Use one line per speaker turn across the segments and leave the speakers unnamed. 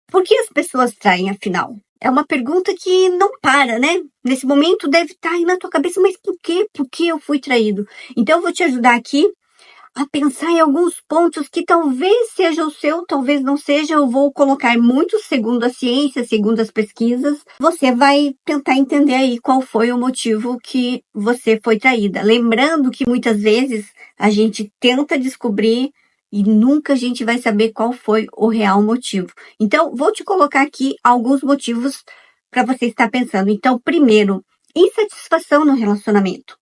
Por que as pessoas traem, afinal? É uma pergunta que não para, né? Nesse momento deve estar aí na tua cabeça, mas por quê? Por que eu fui traído? Então eu vou te ajudar aqui a pensar em alguns pontos que talvez seja o seu, talvez não seja. Eu vou colocar muito segundo a ciência, segundo as pesquisas. Você vai tentar entender aí qual foi o motivo que você foi traída. Lembrando que muitas vezes a gente tenta descobrir e nunca a gente vai saber qual foi o real motivo. Então, vou te colocar aqui alguns motivos para você estar pensando. Então, primeiro, insatisfação no relacionamento.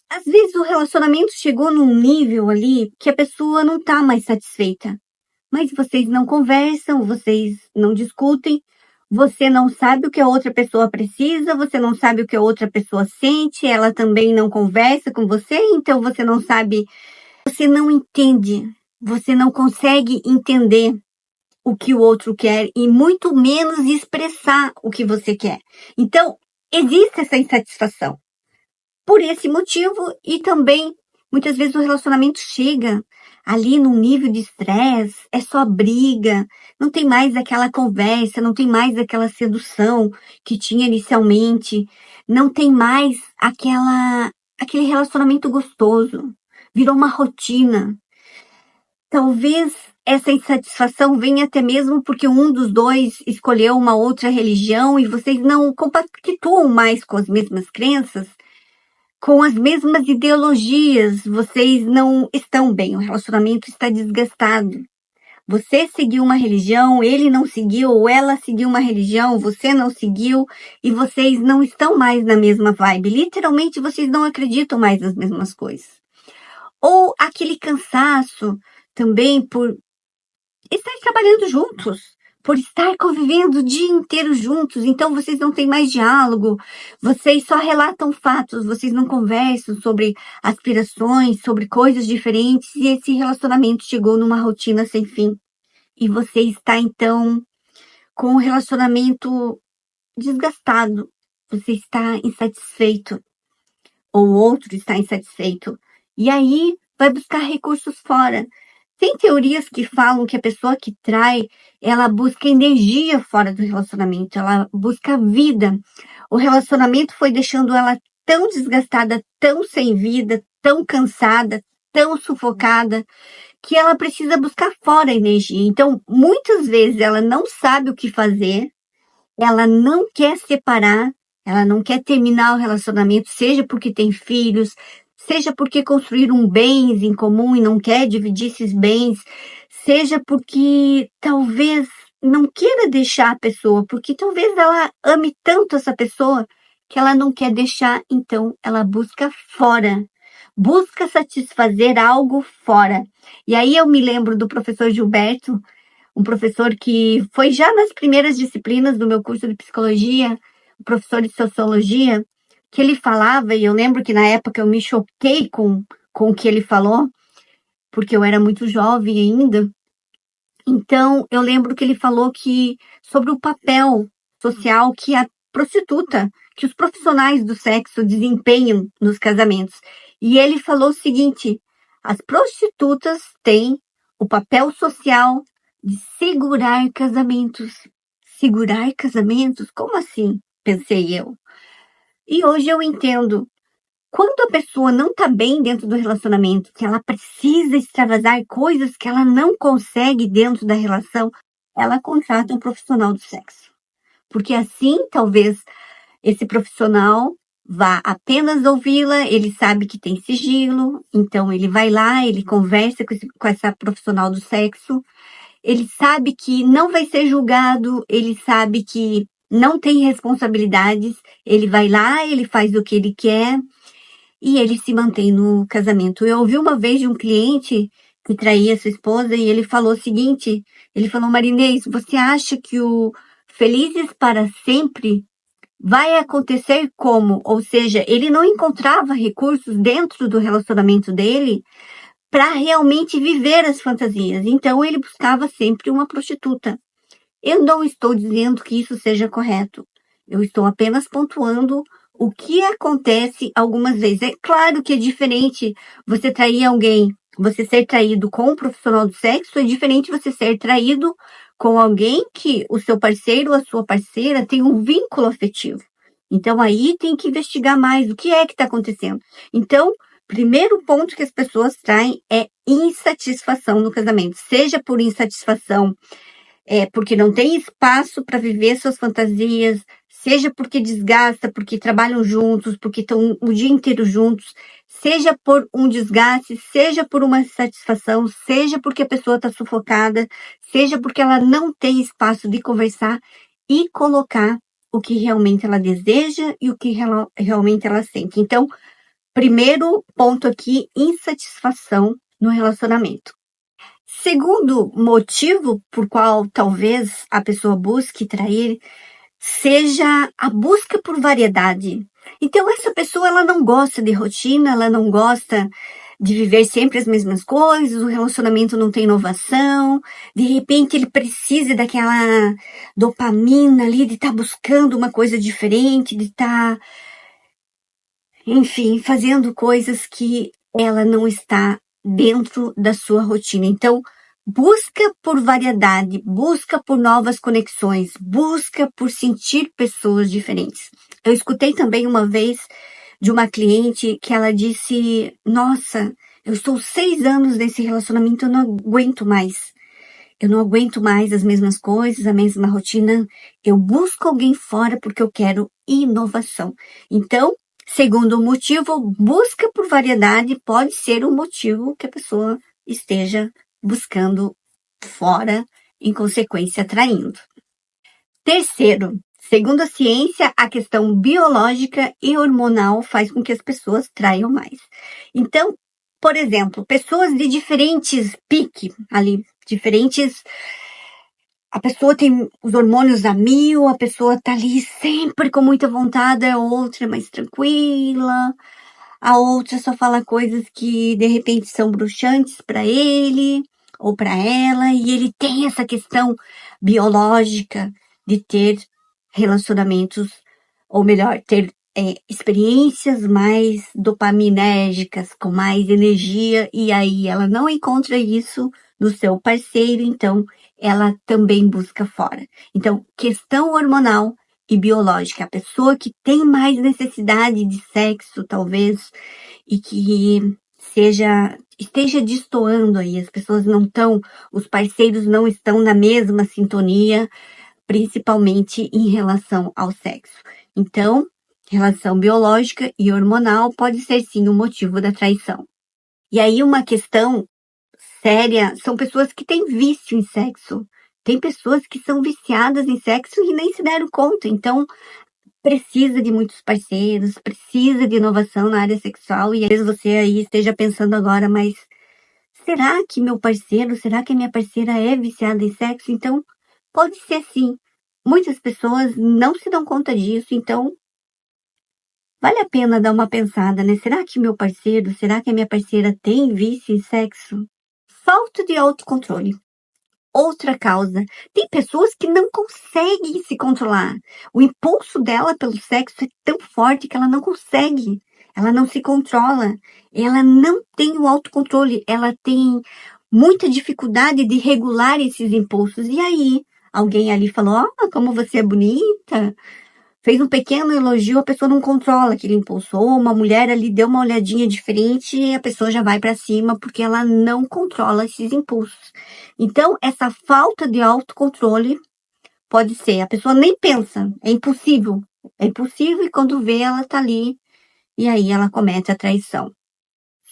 Às vezes o relacionamento chegou num nível ali que a pessoa não tá mais satisfeita. Mas vocês não conversam, vocês não discutem, você não sabe o que a outra pessoa precisa, você não sabe o que a outra pessoa sente, ela também não conversa com você, então você não sabe, você não entende, você não consegue entender o que o outro quer e muito menos expressar o que você quer. Então, existe essa insatisfação. Por esse motivo e também muitas vezes o relacionamento chega ali num nível de estresse, é só briga, não tem mais aquela conversa, não tem mais aquela sedução que tinha inicialmente, não tem mais aquele relacionamento gostoso, virou uma rotina. Talvez essa insatisfação venha até mesmo porque um dos dois escolheu uma outra religião e vocês não compactuam mais com as mesmas crenças, com as mesmas ideologias, vocês não estão bem, o relacionamento está desgastado. Você seguiu uma religião, ele não seguiu, ou ela seguiu uma religião, você não seguiu, e vocês não estão mais na mesma vibe. Literalmente, vocês não acreditam mais nas mesmas coisas. Ou aquele cansaço também por estar trabalhando juntos, por estar convivendo o dia inteiro juntos, então vocês não têm mais diálogo, vocês só relatam fatos, vocês não conversam sobre aspirações, sobre coisas diferentes, e esse relacionamento chegou numa rotina sem fim. E você está, então, com o relacionamento desgastado, você está insatisfeito, ou o outro está insatisfeito, e aí vai buscar recursos fora. Tem teorias que falam que a pessoa que trai, ela busca energia fora do relacionamento, ela busca vida. O relacionamento foi deixando ela tão desgastada, tão sem vida, tão cansada, tão sufocada, que ela precisa buscar fora energia. Então, muitas vezes ela não sabe o que fazer, ela não quer separar, ela não quer terminar o relacionamento, seja porque tem filhos, seja porque construíram bens em comum e não quer dividir esses bens, seja porque talvez não queira deixar a pessoa, porque talvez ela ame tanto essa pessoa que ela não quer deixar, então ela busca fora, busca satisfazer algo fora. E aí eu me lembro do professor Gilberto, um professor que foi já nas primeiras disciplinas do meu curso de psicologia, o professor de sociologia, que ele falava, e eu lembro que na época eu me choquei com o que ele falou, porque eu era muito jovem ainda. Então, eu lembro que ele falou que sobre o papel social que a prostituta, que os profissionais do sexo desempenham nos casamentos. E ele falou o seguinte: as prostitutas têm o papel social de segurar casamentos. Segurar casamentos? Como assim? Pensei eu. E hoje eu entendo. Quando a pessoa não está bem dentro do relacionamento, que ela precisa extravasar coisas que ela não consegue dentro da relação, ela contrata um profissional do sexo. Porque assim, talvez, esse profissional vá apenas ouvi-la, ele sabe que tem sigilo, então ele vai lá, ele conversa com essa profissional do sexo, ele sabe que não vai ser julgado, ele sabe que não tem responsabilidades, ele vai lá, ele faz o que ele quer e ele se mantém no casamento. Eu ouvi uma vez de um cliente que traía sua esposa e ele falou o seguinte, ele falou: Marinês, você acha que o Felizes para Sempre vai acontecer como? Ou seja, ele não encontrava recursos dentro do relacionamento dele para realmente viver as fantasias. Então, ele buscava sempre uma prostituta. Eu não estou dizendo que isso seja correto. Eu estou apenas pontuando o que acontece algumas vezes. É claro que é diferente você trair alguém, você ser traído com um profissional do sexo, é diferente você ser traído com alguém que o seu parceiro ou a sua parceira tem um vínculo afetivo. Então, aí tem que investigar mais o que é que está acontecendo. Então, primeiro ponto que as pessoas traem é insatisfação no casamento. Seja por insatisfação porque não tem espaço para viver suas fantasias, seja porque desgasta, porque trabalham juntos, porque estão o dia inteiro juntos, seja por um desgaste, seja por uma insatisfação, seja porque a pessoa está sufocada, seja porque ela não tem espaço de conversar e colocar o que realmente ela deseja e o que realmente ela sente. Então, primeiro ponto aqui, insatisfação no relacionamento. Segundo motivo por qual talvez a pessoa busque trair seja a busca por variedade. Então essa pessoa ela não gosta de rotina, ela não gosta de viver sempre as mesmas coisas, o relacionamento não tem inovação, de repente ele precisa daquela dopamina ali de estar buscando uma coisa diferente, de estar, enfim, fazendo coisas que ela não está dentro da sua rotina. Então, busca por variedade, busca por novas conexões, busca por sentir pessoas diferentes. Eu escutei também uma vez de uma cliente que ela disse: nossa, eu estou 6 anos nesse relacionamento, eu não aguento mais. Eu não aguento mais as mesmas coisas, a mesma rotina. Eu busco alguém fora porque eu quero inovação. Então, segundo motivo, busca por variedade pode ser um motivo que a pessoa esteja buscando fora, em consequência, atraindo. Terceiro, segundo a ciência, a questão biológica e hormonal faz com que as pessoas traiam mais. Então, por exemplo, pessoas de diferentes piques ali, diferentes. A pessoa tem os hormônios a mil, a pessoa tá ali sempre com muita vontade, a outra é mais tranquila, a outra só fala coisas que de repente são bruxantes para ele ou para ela, e ele tem essa questão biológica de ter relacionamentos, ou melhor, ter experiências mais dopaminérgicas, com mais energia, e aí ela não encontra isso no seu parceiro, então ela também busca fora. Então, questão hormonal e biológica, a pessoa que tem mais necessidade de sexo, talvez, e que esteja destoando aí, as pessoas não estão, os parceiros não estão na mesma sintonia, principalmente em relação ao sexo. Então, relação biológica e hormonal pode ser sim um motivo da traição. E aí uma questão séria são pessoas que têm vício em sexo. Tem pessoas que são viciadas em sexo e nem se deram conta. Então, precisa de muitos parceiros, precisa de inovação na área sexual. E às vezes você aí esteja pensando agora, mas será que meu parceiro, será que a minha parceira é viciada em sexo? Então, pode ser sim. Muitas pessoas não se dão conta disso, então vale a pena dar uma pensada, né? Será que meu parceiro, será que a minha parceira tem vício em sexo? Falta de autocontrole. Outra causa. Tem pessoas que não conseguem se controlar. O impulso dela pelo sexo é tão forte que ela não consegue. Ela não se controla. Ela não tem o autocontrole. Ela tem muita dificuldade de regular esses impulsos. E aí, alguém ali falou: "Ah, como você é bonita." Fez um pequeno elogio, a pessoa não controla aquele impulso. Ou uma mulher ali deu uma olhadinha diferente e a pessoa já vai para cima porque ela não controla esses impulsos. Então, essa falta de autocontrole pode ser, a pessoa nem pensa, é impossível. É impossível e quando vê, ela tá ali e aí ela comete a traição.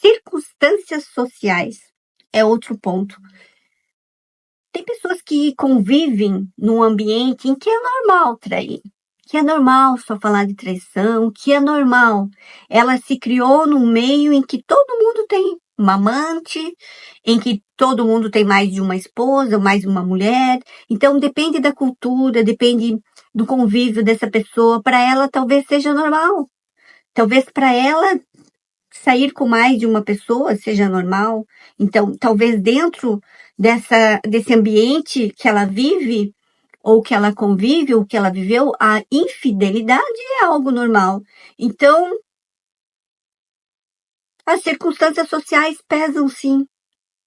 Circunstâncias sociais é outro ponto. Tem pessoas que convivem num ambiente em que é normal trair, que é normal só falar de traição, que é normal. Ela se criou num meio em que todo mundo tem uma amante, em que todo mundo tem mais de uma esposa, mais de uma mulher. Então depende da cultura, depende do convívio dessa pessoa. Para ela talvez seja normal. Talvez para ela sair com mais de uma pessoa seja normal. Então, talvez dentro desse ambiente que ela vive, ou que ela convive, ou que ela viveu, a infidelidade é algo normal. Então, as circunstâncias sociais pesam sim.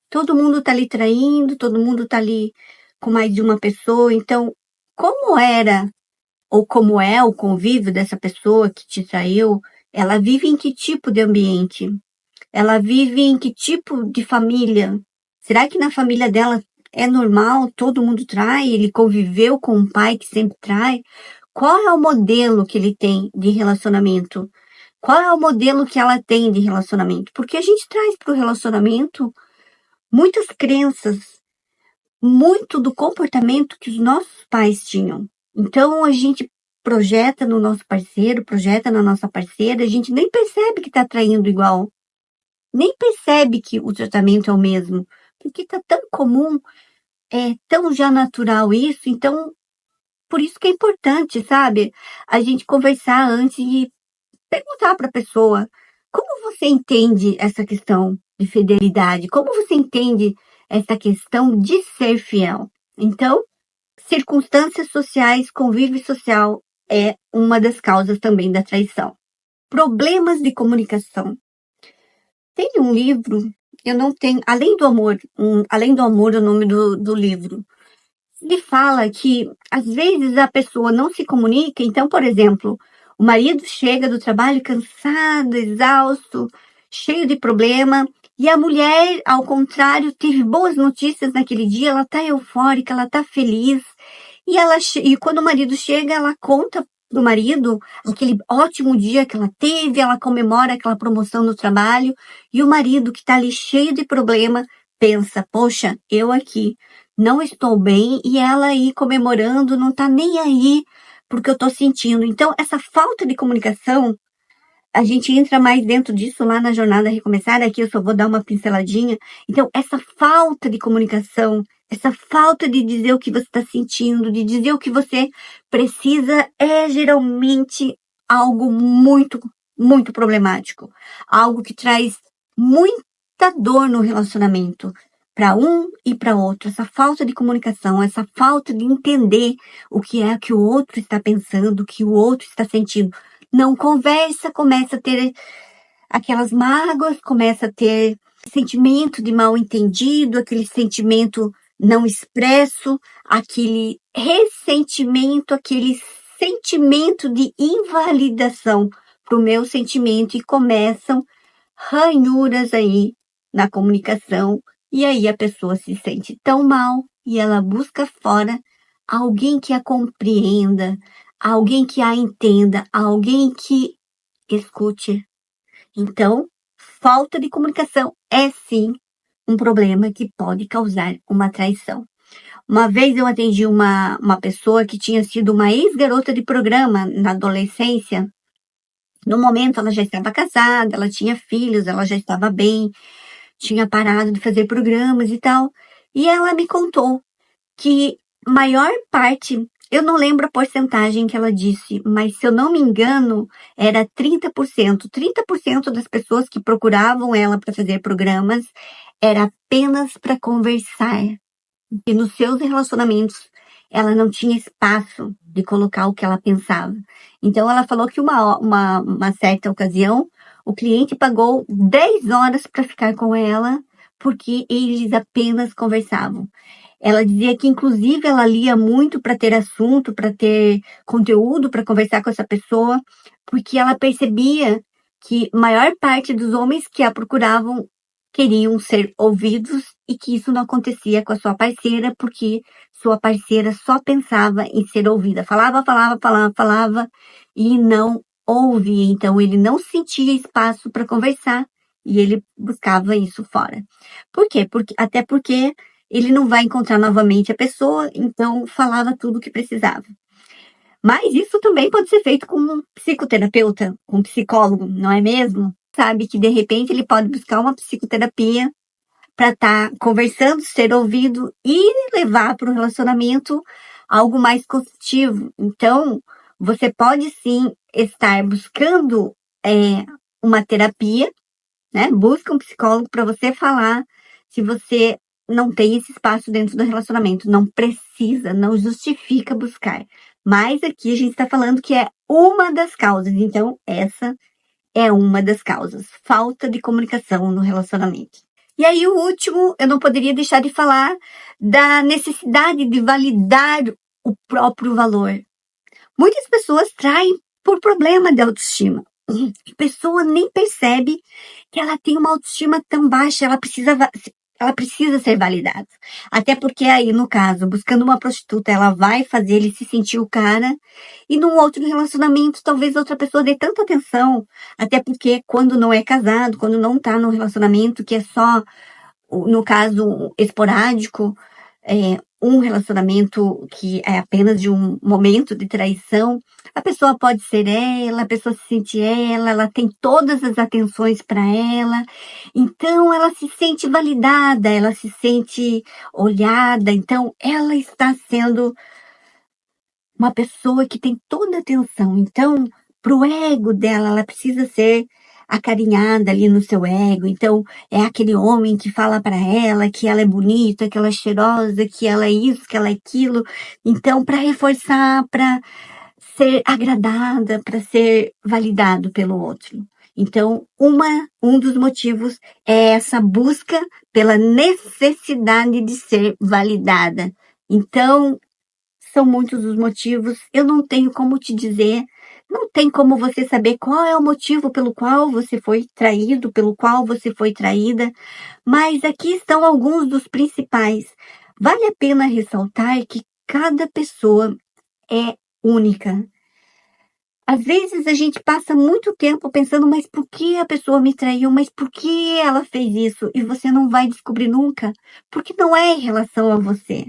Todo mundo tá ali traindo, todo mundo tá ali com mais de uma pessoa. Então, como era ou como é o convívio dessa pessoa que te traiu? Ela vive em que tipo de ambiente? Ela vive em que tipo de família? Será que na família dela é normal, todo mundo trai? Ele conviveu com um pai que sempre trai? Qual é o modelo que ele tem de relacionamento? Qual é o modelo que ela tem de relacionamento? Porque a gente traz para o relacionamento muitas crenças, muito do comportamento que os nossos pais tinham. Então a gente projeta no nosso parceiro, projeta na nossa parceira, a gente nem percebe que está traindo igual, nem percebe que o tratamento é o mesmo, porque está tão comum, é tão já natural isso. Então, por isso que é importante, sabe, a gente conversar antes e perguntar para a pessoa: como você entende essa questão de fidelidade? Como você entende essa questão de ser fiel? Então, circunstâncias sociais, convívio social é uma das causas também da traição. Problemas de comunicação. Tem um livro, eu não tenho, Além do Amor é o nome do livro. Ele fala que, às vezes, a pessoa não se comunica. Então, por exemplo, o marido chega do trabalho cansado, exausto, cheio de problema, e a mulher, ao contrário, teve boas notícias naquele dia, ela tá eufórica, ela tá feliz, e quando o marido chega, ela conta pro marido aquele ótimo dia que ela teve, ela comemora aquela promoção no trabalho, e o marido, que tá ali cheio de problema, pensa: poxa, eu aqui não estou bem, e ela aí comemorando, não tá nem aí porque eu tô sentindo. Então, essa falta de comunicação, a gente entra mais dentro disso lá na Jornada Recomeçar. Aqui eu só vou dar uma pinceladinha. Então, essa falta de comunicação, essa falta de dizer o que você está sentindo, de dizer o que você precisa, é geralmente algo muito, muito problemático. Algo que traz muita dor no relacionamento, para um e para outro. Essa falta de comunicação, essa falta de entender o que é que o outro está pensando, o que o outro está sentindo. Não conversa, começa a ter aquelas mágoas, começa a ter sentimento de mal entendido, aquele sentimento não expresso, aquele ressentimento, aquele sentimento de invalidação para o meu sentimento, e começam ranhuras aí na comunicação, e aí a pessoa se sente tão mal e ela busca fora alguém que a compreenda, alguém que a entenda, alguém que escute. Então, falta de comunicação é sim um problema que pode causar uma traição. Uma vez eu atendi uma pessoa que tinha sido uma ex-garota de programa na adolescência. No momento ela já estava casada, ela tinha filhos, ela já estava bem, tinha parado de fazer programas e tal. E ela me contou que maior parte, eu não lembro a porcentagem que ela disse, mas se eu não me engano, era 30%. 30% das pessoas que procuravam ela para fazer programas era apenas para conversar. E nos seus relacionamentos, ela não tinha espaço de colocar o que ela pensava. Então, ela falou que uma certa ocasião, o cliente pagou 10 horas para ficar com ela, porque eles apenas conversavam. Ela dizia que, inclusive, ela lia muito para ter assunto, para ter conteúdo, para conversar com essa pessoa, porque ela percebia que maior parte dos homens que a procuravam queriam ser ouvidos, e que isso não acontecia com a sua parceira, porque sua parceira só pensava em ser ouvida. Falava e não ouvia. Então, ele não sentia espaço para conversar e ele buscava isso fora. Por quê? Até porque ele não vai encontrar novamente a pessoa, então falava tudo o que precisava. Mas isso também pode ser feito com um psicoterapeuta, com um psicólogo, não é mesmo? Sabe que de repente ele pode buscar uma psicoterapia para estar conversando, ser ouvido e levar para o relacionamento algo mais construtivo. Então, você pode sim estar buscando uma terapia, né? Busca um psicólogo para você falar se você não tem esse espaço dentro do relacionamento. Não precisa, não justifica buscar. Mas aqui a gente está falando que é uma das causas. Então, essa é uma das causas. Falta de comunicação no relacionamento. E aí o último, eu não poderia deixar de falar da necessidade de validar o próprio valor. Muitas pessoas traem por problema de autoestima. A pessoa nem percebe que ela tem uma autoestima tão baixa, ela precisa ser validada. Até porque aí, no caso, buscando uma prostituta, ela vai fazer ele se sentir o cara, e num outro relacionamento, talvez outra pessoa dê tanta atenção, até porque quando não é casado, quando não tá num relacionamento que é só, no caso, esporádico, um relacionamento que é apenas de um momento de traição, a pessoa pode ser ela, a pessoa se sente ela tem todas as atenções para ela, então ela se sente validada, ela se sente olhada, então ela está sendo uma pessoa que tem toda a atenção. Então, pro ego dela, ela precisa ser acarinhada ali no seu ego. Então, é aquele homem que fala para ela que ela é bonita, que ela é cheirosa, que ela é isso, que ela é aquilo. Então, para reforçar, para ser agradada, para ser validado pelo outro. Então, um dos motivos é essa busca pela necessidade de ser validada. Então, são muitos os motivos, eu não tenho como te dizer, não tem como você saber qual é o motivo pelo qual você foi traído, pelo qual você foi traída, mas aqui estão alguns dos principais. Vale a pena ressaltar que cada pessoa é única. Às vezes a gente passa muito tempo pensando, mas por que a pessoa me traiu? Mas por que ela fez isso? E você não vai descobrir nunca, porque não é em relação a você.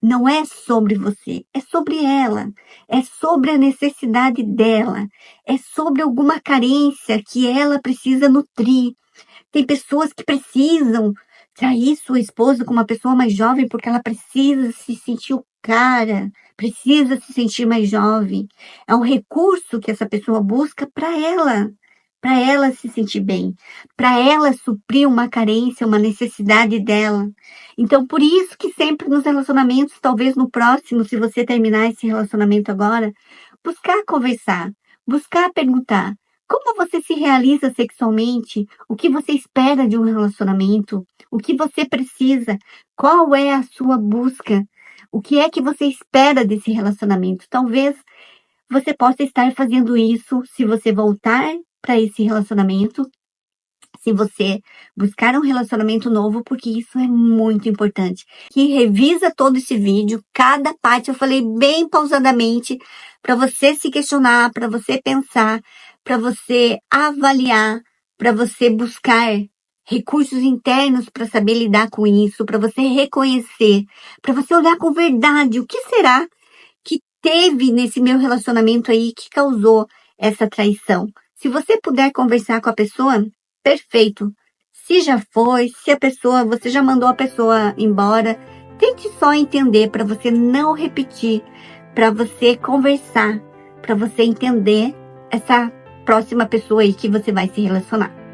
Não é sobre você, é sobre ela, é sobre a necessidade dela, é sobre alguma carência que ela precisa nutrir. Tem pessoas que precisam trair sua esposa com uma pessoa mais jovem porque ela precisa se sentir o cara, precisa se sentir mais jovem. É um recurso que essa pessoa busca para ela se sentir bem, para ela suprir uma carência, uma necessidade dela. Então, por isso que sempre nos relacionamentos, talvez no próximo, se você terminar esse relacionamento agora, buscar conversar, buscar perguntar. Como você se realiza sexualmente? O que você espera de um relacionamento? O que você precisa? Qual é a sua busca? O que é que você espera desse relacionamento? Talvez você possa estar fazendo isso se você voltar para esse relacionamento, se você buscar um relacionamento novo, porque isso é muito importante. Que revisa todo esse vídeo, cada parte eu falei bem pausadamente, para você se questionar, para você pensar, para você avaliar, para você buscar recursos internos para saber lidar com isso, para você reconhecer, para você olhar com verdade o que será que teve nesse meu relacionamento aí que causou essa traição. Se você puder conversar com a pessoa, perfeito. Se já foi, se a pessoa, você já mandou a pessoa embora, tente só entender para você não repetir, para você conversar, para você entender essa próxima pessoa aí que você vai se relacionar.